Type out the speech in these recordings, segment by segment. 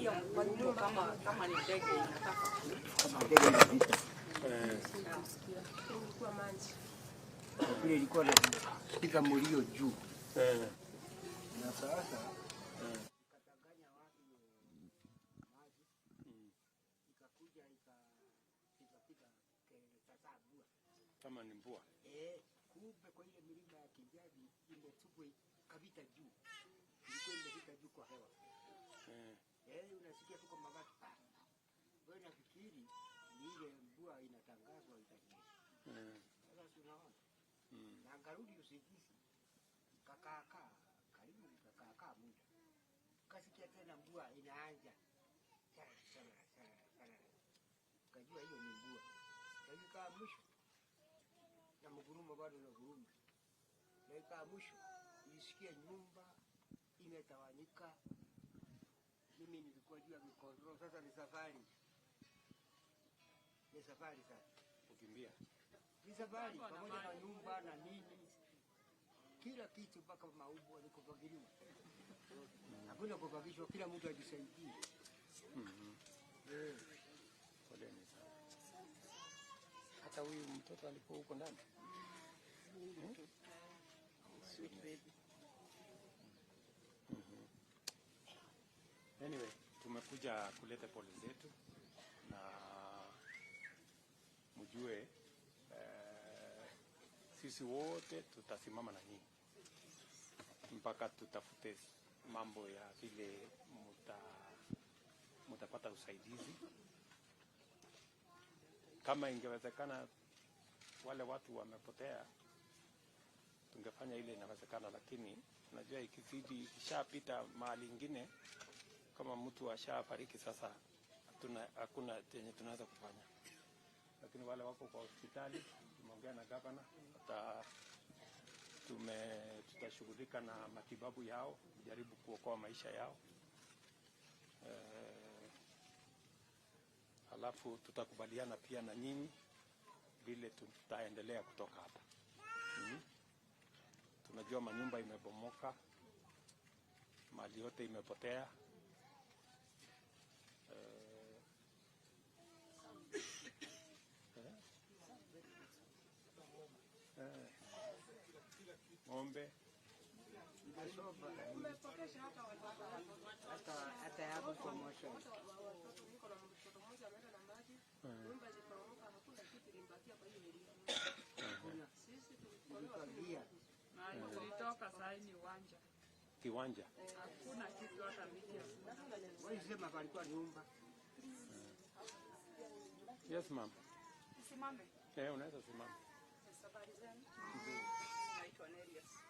kuangalia kwa nyuma kama ni ndege inataka kwa maji. Ile ilikuwa na piga mlio juu. Na sasa ikatanganya watu maji. Ikakuja ikapiga kelele sasa mvua. Kama ni mvua. Kumbe kwa ile milima ya Kijabi imetupwa kabisa juu. Ilikuwa imefika juu kwa hewa. Unasikia tuko mabati. Wewe nafikiri ni ile mvua inatangazwa itanyesha. Sasa tunaona. Na angarudi usikizi. Kakakaa karibu kakakaa muda. Kasikia tena mvua inaanza. Sana. Kajua hiyo ni mvua. Kajua mwisho. Na mgurumo bado na gurumo. Na mwisho isikia nyumba imetawanyika. Mimi nilikuwa juu ya mikondro, sasa ni safari. Ni safari sasa. Kukimbia. Ni safari pamoja na nyumba na nini. Kila kitu mpaka maumbo alikopagiliwa. Hakuna kupagishwa, kila mtu ajisaidie. Poleni sana. Hata huyu mtoto alipo huko ndani. Sweet baby. Anyway, tumekuja kuleta pole zetu na mjue sisi wote tutasimama na nyinyi mpaka tutafute mambo ya vile mutapata usaidizi. Kama ingewezekana wale watu wamepotea tungefanya ile inawezekana, lakini unajua ikizidi ikishapita mahali ingine kama mtu ashafariki sasa hakuna chenye tunaweza kufanya. Lakini wale wako kwa hospitali tumeongea na gavana tutashughulika na matibabu yao, jaribu kuokoa maisha yao. Halafu tutakubaliana pia na nyinyi vile tutaendelea kutoka hapa. Tunajua manyumba imebomoka, mali yote imepotea. Ng'ombe umepokesha hata hapo kwa mwisho. Niko na mtoto mmoja ameenda na maji. Nyumba ziporomoka, hakuna kitu limbakia kwa hiyo milima. Sisi tulikuwa na tulitoka saa hii ni uwanja. Kiwanja. Hakuna kitu hata miti hakuna. Wewe sema palikuwa nyumba. Yes ma'am. Simame. Unaweza simama. Habari zenu? Naitwa Nelius.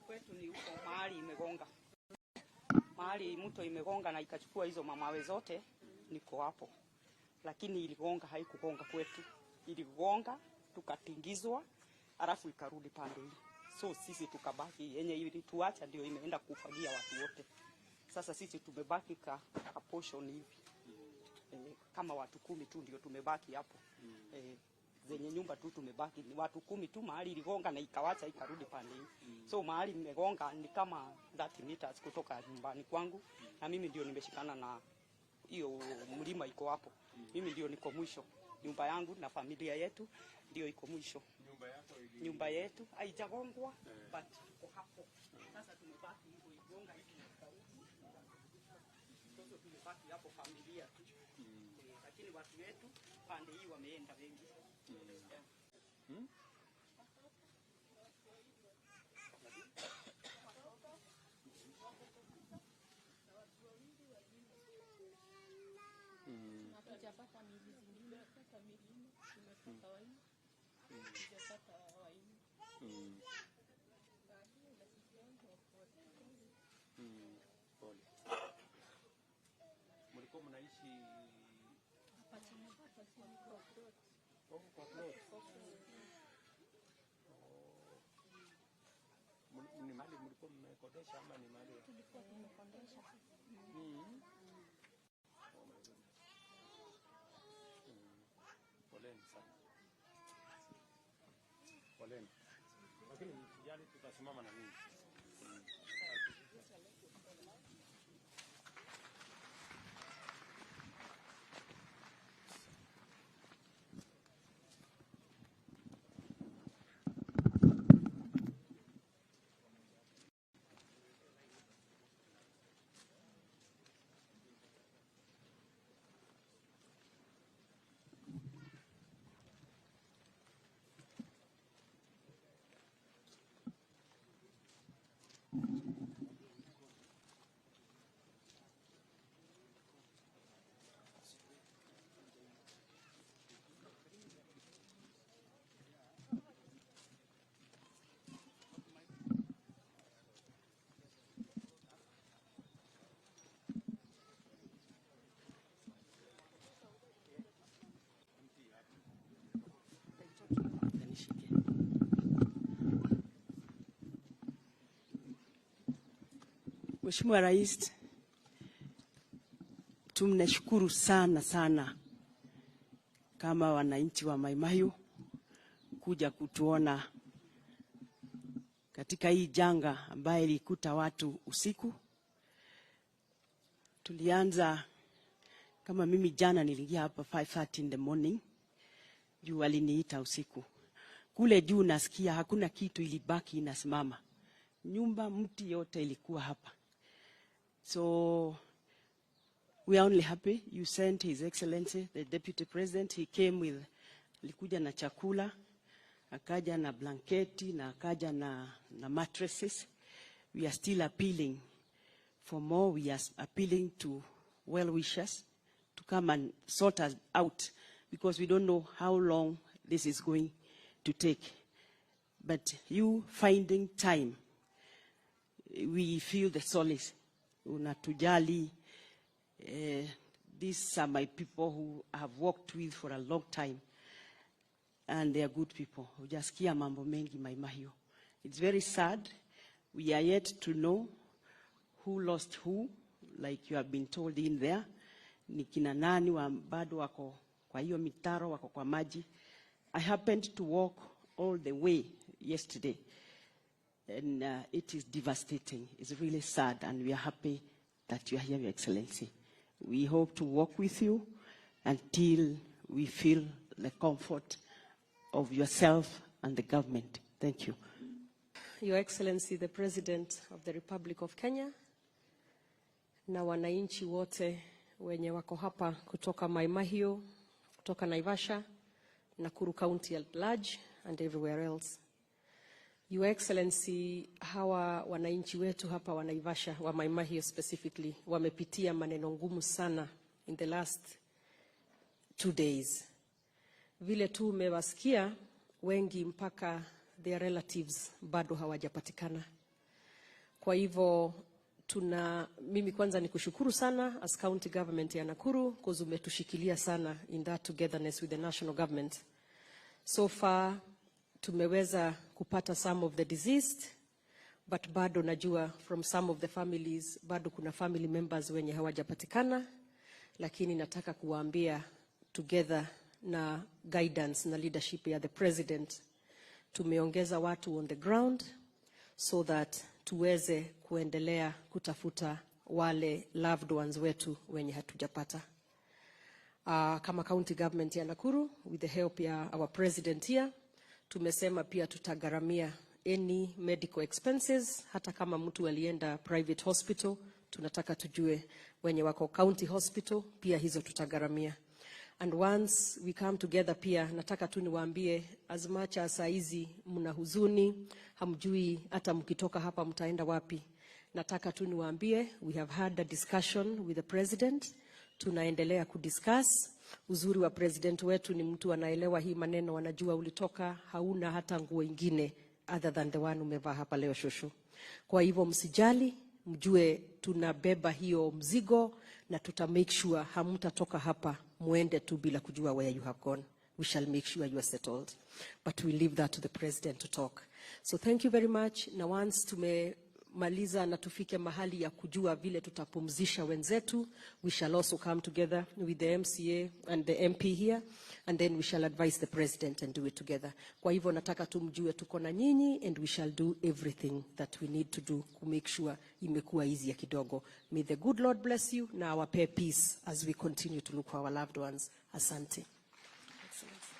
Kwetu ni huko mahali imegonga. Mahali mto imegonga na ikachukua hizo mamawe zote, niko hapo. Lakini iligonga haikugonga kwetu. Iligonga tukatingizwa alafu ikarudi pande hii. So sisi tukabaki yenye ilituacha ndio imeenda kufagia watu wote. Sasa sisi tumebaki ka portion hivi. Kama watu 10 tu ndio tumebaki hapo. Zenye nyumba tu tumebaki ni watu 10 tu, mahali iligonga na ikawacha ikarudi pande hii. So mahali imegonga ni kama 30 meters kutoka nyumbani kwangu, na mimi ndio nimeshikana na hiyo mlima iko hapo. Mimi ndio niko mwisho. Nyumba yangu na familia yetu ndio iko mwisho. Nyumba yetu haijagongwa but iko hapo. Sasa tumebaki hivyo igonga hivi na ikarudi. Sasa tumebaki hapo familia tu. Lakini watu wetu pande hii wameenda wengi. Hatujapata mili zingine, hata milima tumepata waini, hatujapata waini. Pole. Mlikuwa mnaishi Hapa tumepata si kwa plot. kwa plot. Ni mali mlikuwa mmekodesha ama ni mali? Tulikuwa tumekodesha. Poleni sana. Poleni. Lakini msijali, tutasimama na ninyi. Mheshimiwa Rais, tunashukuru sana sana kama wananchi wa Mai Mahiu kuja kutuona katika hii janga ambaye ilikuta watu usiku. Tulianza kama mimi jana niliingia hapa 5:30 in the morning. Juu waliniita usiku. Kule juu nasikia hakuna kitu ilibaki inasimama. Nyumba mti yote ilikuwa hapa. So we are only happy you sent His Excellency the Deputy President. He came with, alikuja na chakula, akaja na blanketi, na akaja na mattresses. We are still appealing for more. We are appealing to well-wishers to come and sort us out, because we don't know how long this is going to take. But you finding time, we feel the solace. Unatujali. These are my people who I have worked with for a long time, and they are good people. Hujasikia mambo mengi Mai Mahiu. It's very sad. We are yet to know who lost who, like you have been told in there. Ni kina nani bado wako kwa hiyo mitaro, wako kwa maji. I happened to walk all the way yesterday, and it is devastating. It's really sad, and we are happy that you are here, Your Excellency. We hope to work with you until we feel the comfort of yourself and the government. Thank you. Your Excellency, the President of the Republic of Kenya, na wananchi wote wenye wako hapa kutoka Mai Mahiu, kutoka Naivasha, Nakuru County at large, and everywhere else. Your Excellency, hawa wananchi wetu hapa wa Naivasha, wa Mai Mahiu specifically, wamepitia maneno ngumu sana in the last 2 days. Vile tu umewasikia, wengi mpaka their relatives bado hawajapatikana. Kwa hivyo mimi kwanza ni kushukuru sana as county government ya Nakuru, because umetushikilia sana in that togetherness with the national government. So far tumeweza kupata some of the deceased, but bado najua from some of the families bado kuna family members wenye hawajapatikana, lakini nataka kuwaambia together na guidance na leadership ya the president, tumeongeza watu on the ground so that tuweze kuendelea kutafuta wale loved ones wetu wenye hatujapata. Kama county government ya Nakuru, with the help ya our president here, tumesema pia tutagharamia any medical expenses. Hata kama mtu alienda private hospital, tunataka tujue wenye wako county hospital, pia hizo tutagharamia. And once we come together, pia nataka tu niwaambie, as much as saizi mna huzuni, hamjui hata mkitoka hapa mtaenda wapi, nataka tu niwaambie, we have had a discussion with the president. Tunaendelea kudiscuss. Uzuri wa president wetu ni mtu anaelewa hii maneno, wanajua ulitoka hauna hata nguo ingine other than the one umevaa hapa leo shosho. Kwa hivyo msijali, mjue tunabeba hiyo mzigo, na tuta make sure hamtatoka hapa muende tu bila kujua where you have gone. We shall make sure you are settled, but we leave that to the president to talk. So thank you very much. Na once tumemaliza na tufike mahali ya kujua vile tutapumzisha wenzetu, we shall also come together with the MCA and the MP here, and then we shall advise the president and do it together. Kwa hivyo nataka tumjue tuko na nyinyi, and we shall do everything that we need to do to make sure imekuwa easy ya kidogo. May the good Lord bless you, na awape peace as we continue to look for our loved ones. Asante. Excellent.